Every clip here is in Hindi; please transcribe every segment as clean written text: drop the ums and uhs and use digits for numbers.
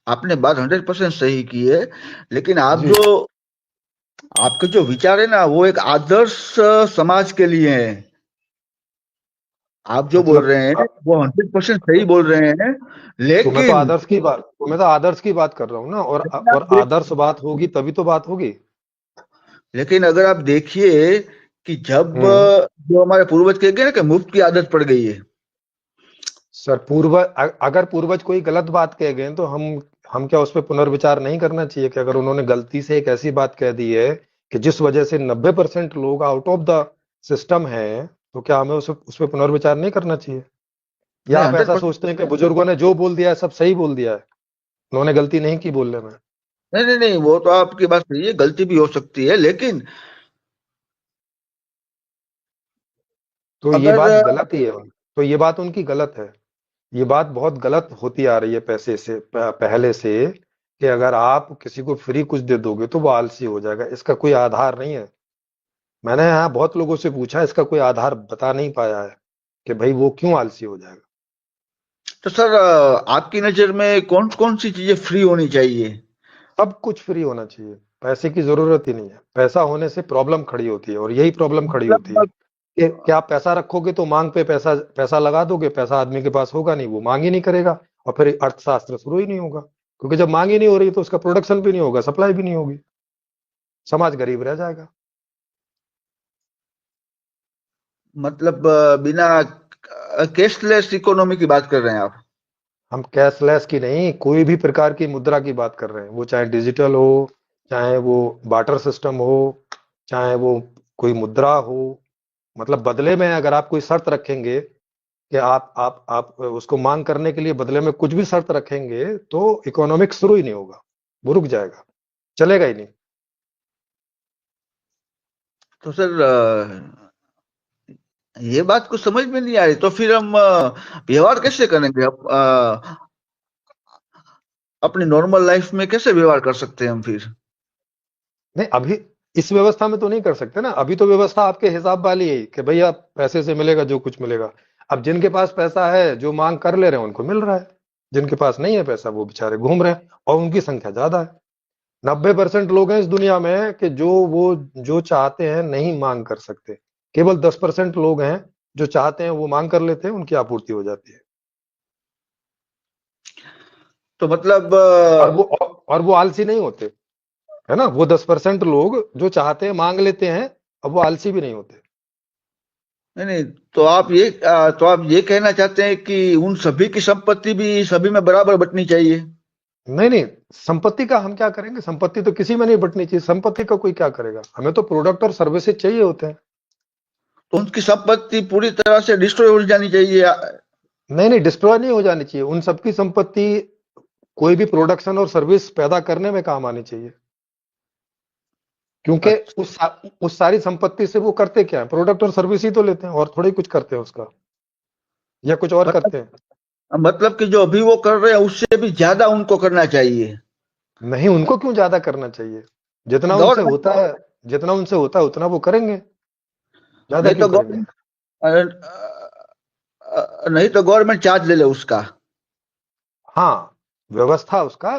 आपने बात 100% सही की है, लेकिन आप जी। जो आपके जो विचार है ना वो एक आदर्श समाज के लिए है। आप जो बोल मतलब रहे हैं वो 100% सही बोल रहे हैं, तो मैं तो लेकिन आदर्श की बात तो मैं तो आदर्श की बात कर रहा हूँ ना, लेकिन आप और आदर्श बात होगी तभी तो बात होगी। लेकिन अगर आप देखिए कि जब हम्म। जो हमारे पूर्वज कह गए ना कि मुफ्त की आदत पड़ गई है। सर अगर पूर्वज कोई गलत बात कह गए तो हम क्या उस पर पुनर्विचार नहीं करना चाहिए कि अगर उन्होंने गलती से एक ऐसी बात कह दी है कि जिस वजह से 90% लोग आउट ऑफ द सिस्टम है, तो क्या हमें उस पर पुनर्विचार नहीं करना चाहिए? या नहीं, आप हंड्रेड ऐसा परसेंट। सोचते हैं कि बुजुर्गों ने जो बोल दिया है सब सही बोल दिया है, उन्होंने गलती नहीं की बोलने में? नहीं नहीं नहीं, वो तो आपकी बात सही है, गलती भी हो सकती है, लेकिन तो ये अगर बात गलत ही है। तो ये बात उनकी गलत है। ये बात बहुत गलत होती आ रही है पैसे से पहले से, कि अगर आप किसी को फ्री कुछ दे दोगे तो वो आलसी हो जाएगा, इसका कोई आधार नहीं है। मैंने यहाँ बहुत लोगों से पूछा, इसका कोई आधार बता नहीं पाया है कि भाई वो क्यों आलसी हो जाएगा। तो सर, आपकी नजर में कौन कौन सी चीजें फ्री होनी चाहिए? सब कुछ फ्री होना चाहिए, पैसे की जरूरत ही नहीं है। पैसा होने से प्रॉब्लम खड़ी होती है, और यही प्रॉब्लम खड़ी होती है मतलब कि आप पैसा रखोगे तो मांग पे पैसा पैसा लगा दोगे, पैसा आदमी के पास होगा नहीं, वो मांग ही नहीं करेगा, और फिर अर्थशास्त्र शुरू ही नहीं होगा। क्योंकि जब मांग ही नहीं हो रही तो उसका प्रोडक्शन भी नहीं होगा, सप्लाई भी नहीं होगी, समाज गरीब रह जाएगा। मतलब बिना कैशलेस इकोनॉमी की बात कर रहे हैं आप? हम कैशलेस की नहीं, कोई भी प्रकार की मुद्रा की बात कर रहे हैं, वो चाहे डिजिटल हो, चाहे वो बार्टर सिस्टम हो, चाहे वो कोई मुद्रा हो। मतलब बदले में अगर आप कोई शर्त रखेंगे कि आप उसको मांग करने के लिए बदले में कुछ भी शर्त रखेंगे, तो इकोनॉमिक शुरू ही नहीं होगा, वो रुक जाएगा, चलेगा ही नहीं। तो सर, ये बात कुछ समझ में नहीं आ रही, तो फिर हम व्यवहार कैसे करेंगे? अपनी नॉर्मल लाइफ में कैसे व्यवहार कर सकते हैं हम फिर? नहीं, अभी इस व्यवस्था में तो नहीं कर सकते ना। अभी तो व्यवस्था आपके हिसाब वाली है कि भैया पैसे से मिलेगा जो कुछ मिलेगा। अब जिनके पास पैसा है, जो मांग कर ले रहे हैं, उनको मिल रहा है। जिनके पास नहीं है पैसा, वो बेचारे घूम रहे हैं, और उनकी संख्या ज्यादा है। 90% लोग हैं इस दुनिया में कि जो चाहते हैं नहीं मांग कर सकते। केवल 10% लोग हैं जो चाहते हैं वो मांग कर लेते हैं, उनकी आपूर्ति हो जाती है। तो मतलब और वो आलसी नहीं होते, है ना। वो 10% लोग जो चाहते हैं मांग लेते हैं, अब वो आलसी भी नहीं होते। नहीं नहीं, तो आप ये कहना चाहते हैं कि उन सभी की संपत्ति भी सभी में बराबर बंटनी चाहिए? नहीं नहीं, संपत्ति का हम क्या करेंगे? संपत्ति तो किसी में नहीं बंटनी चाहिए, संपत्ति का कोई क्या करेगा? हमें तो प्रोडक्ट और सर्विसेज चाहिए होते हैं। तो उनकी संपत्ति पूरी तरह से डिस्ट्रॉय हो जानी चाहिए? नहीं नहीं, डिस्ट्रॉय नहीं हो जानी चाहिए। उन सबकी संपत्ति कोई भी प्रोडक्शन और सर्विस पैदा करने में काम आनी चाहिए। क्योंकि अच्छा। उस सारी संपत्ति से वो करते क्या है? प्रोडक्ट और सर्विस ही तो लेते हैं, और थोड़ी कुछ करते हैं उसका, या कुछ और मतलब करते हैं। मतलब कि जो अभी वो कर रहे हैं उससे भी ज्यादा उनको करना चाहिए? नहीं, उनको क्यों ज्यादा करना चाहिए? जितना उनसे गवर्नमेंट होता है, जितना उनसे होता है उतना वो करेंगे, ज्यादा नहीं क्यों तो करेंगे? नहीं तो गवर्नमेंट चार्ज ले ले उसका। हाँ, व्यवस्था उसका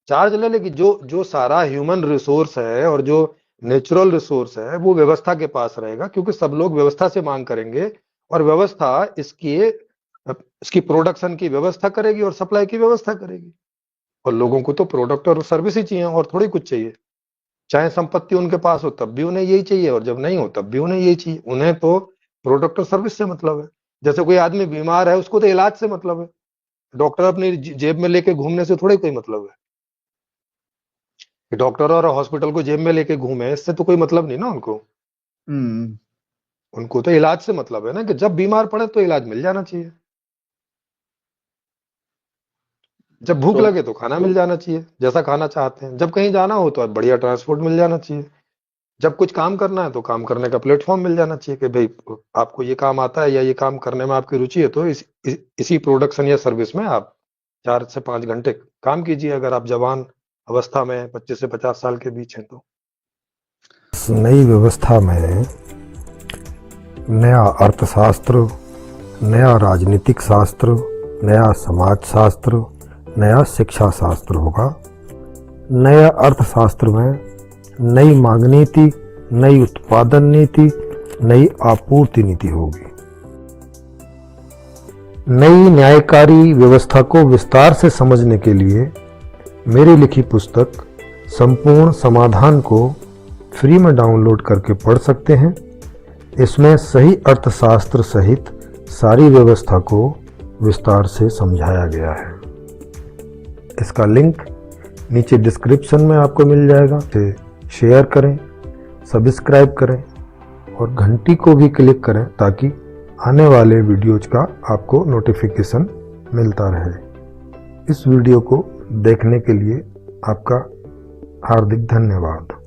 चार्ज ले लेगी। जो जो सारा ह्यूमन रिसोर्स है और जो नेचुरल रिसोर्स है, वो व्यवस्था के पास रहेगा, क्योंकि सब लोग व्यवस्था से मांग करेंगे, और व्यवस्था इसकी प्रोडक्शन की व्यवस्था करेगी और सप्लाई की व्यवस्था करेगी। और लोगों को तो प्रोडक्ट और सर्विस ही चाहिए, और थोड़ी कुछ चाहिए। चाहे संपत्ति उनके पास हो तब भी उन्हें यही चाहिए, और जब नहीं हो तब भी उन्हें यही चाहिए। उन्हें तो प्रोडक्ट और सर्विस से मतलब है। जैसे कोई आदमी बीमार है, उसको तो इलाज से मतलब है। डॉक्टर अपनी जेब में लेके घूमने से थोड़ी कोई मतलब है। कि डॉक्टर और हॉस्पिटल को जेब में लेके घूमे, इससे तो कोई मतलब नहीं ना उनको। हम्म। उनको तो इलाज से मतलब है ना, कि जब बीमार पड़े तो इलाज मिल जाना चाहिए। जब भूख तो लगे तो खाना मिल जाना चाहिए जैसा खाना चाहते हैं। जब कहीं जाना हो तो बढ़िया ट्रांसपोर्ट मिल जाना चाहिए। जब कुछ काम करना है तो काम करने का प्लेटफॉर्म मिल जाना चाहिए, कि भाई आपको ये काम आता है या ये काम करने में आपकी रुचि है, तो इसी प्रोडक्शन या सर्विस में आप 4 से 5 घंटे काम कीजिए, अगर आप जवान अवस्था में 25 से 50 साल के बीच हैं तो। इस नई व्यवस्था में नया अर्थशास्त्र, नया राजनीतिक शास्त्र, नया समाज शास्त्र, नया शिक्षा शास्त्र होगा, नया अर्थशास्त्र में नई मांग नीति, नई उत्पादन नीति, नई आपूर्ति नीति होगी। नई न्यायकारी व्यवस्था को विस्तार से समझने के लिए मेरी लिखी पुस्तक संपूर्ण समाधान को फ्री में डाउनलोड करके पढ़ सकते हैं। इसमें सही अर्थशास्त्र सहित सारी व्यवस्था को विस्तार से समझाया गया है। इसका लिंक नीचे डिस्क्रिप्शन में आपको मिल जाएगा। इसे शेयर करें, सब्सक्राइब करें और घंटी को भी क्लिक करें ताकि आने वाले वीडियोज का आपको नोटिफिकेशन मिलता रहे। इस वीडियो को देखने के लिए आपका हार्दिक धन्यवाद।